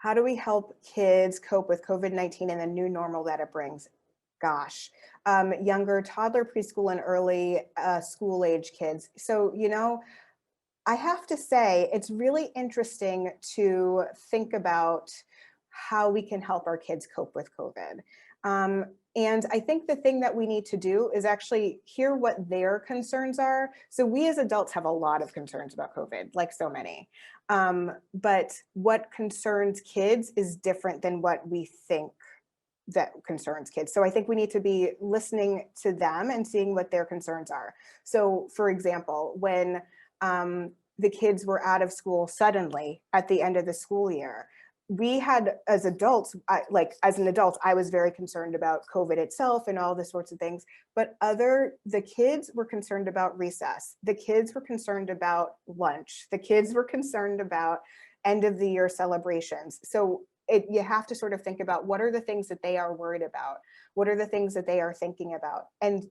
How do we help kids cope with COVID-19 and the new normal that it brings? Gosh, younger toddler, preschool, and early school age kids. So, I have to say, it's really interesting to think about how we can help our kids cope with COVID. And I think the thing that we need to do is actually hear what their concerns are. So we as adults have a lot of concerns about COVID, like so many. But what concerns kids is different than what we think that concerns kids. So I think we need to be listening to them and seeing what their concerns are. So for example, when the kids were out of school suddenly at the end of the school year, we had as adults, as an adult, I was very concerned about COVID itself and all the sorts of things, but the kids were concerned about recess. The kids were concerned about lunch. The kids were concerned about end of the year celebrations. So you have to sort of think about what are the things that they are worried about? What are the things that they are thinking about? And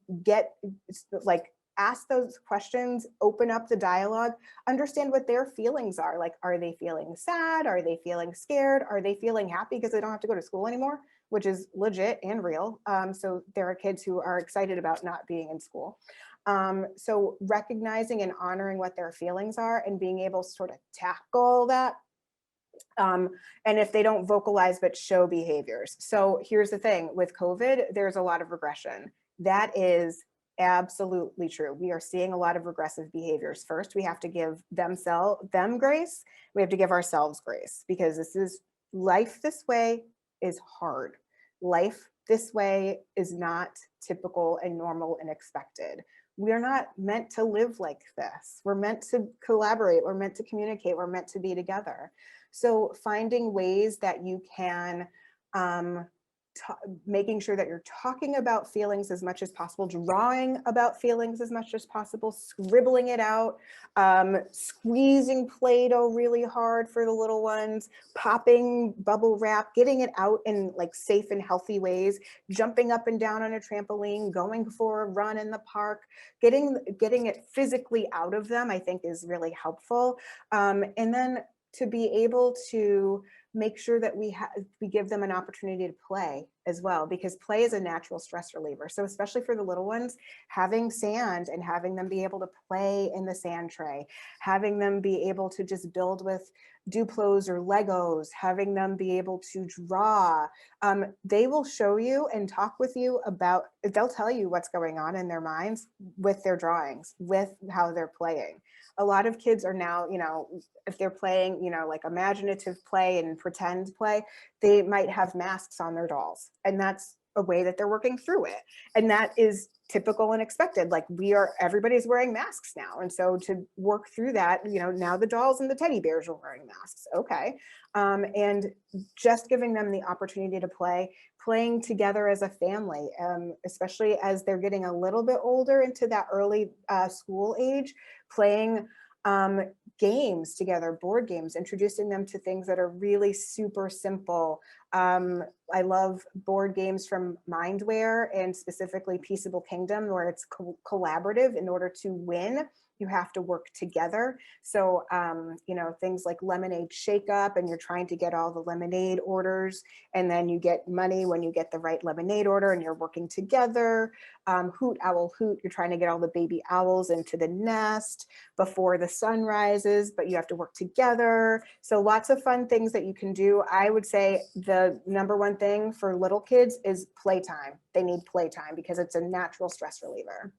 ask those questions, open up the dialogue, understand what their feelings are. Like, are they feeling sad? Are they feeling scared? Are they feeling happy because they don't have to go to school anymore, which is legit and real. So there are kids who are excited about not being in school. So recognizing and honoring what their feelings are and being able to sort of tackle that. And if they don't vocalize, but show behaviors. So here's the thing with COVID, there's a lot of regression. That is absolutely true. We are seeing a lot of regressive behaviors. First, we have to give them grace. We have to give ourselves grace because life this way is hard. Life this way is not typical and normal and expected. We are not meant to live like this. We're meant to collaborate. We're meant to communicate. We're meant to be together. So finding ways that you can making sure that you're talking about feelings as much as possible, drawing about feelings as much as possible, scribbling it out, squeezing Play-Doh really hard for the little ones, popping bubble wrap, getting it out in like safe and healthy ways, jumping up and down on a trampoline, going for a run in the park, getting it physically out of them, I think is really helpful. And then to be able to make sure that we give them an opportunity to play as well, because play is a natural stress reliever. So especially for the little ones, having sand and having them be able to play in the sand tray, having them be able to just build with Duplos or Legos, having them be able to draw, they will show you and talk with you about, they'll tell you what's going on in their minds with their drawings, with how they're playing. A lot of kids are now, if they're playing, like imaginative play and pretend play, they might have masks on their dolls. And that's a way that they're working through it. And that is typical and expected. Like everybody's wearing masks now. And so to work through that, now the dolls and the teddy bears are wearing masks. Okay. And just giving them the opportunity to playing together as a family, especially as they're getting a little bit older into that early school age, playing games together, board games, introducing them to things that are really super simple. I love board games from Mindware and specifically Peaceable Kingdom, where it's collaborative. In order to win, you have to work together. So, things like Lemonade Shake Up, and you're trying to get all the lemonade orders, and then you get money when you get the right lemonade order and you're working together. Hoot Owl Hoot, you're trying to get all the baby owls into the nest before the sun rises, but you have to work together. So lots of fun things that you can do. I would say the number one thing for little kids is playtime. They need playtime because it's a natural stress reliever.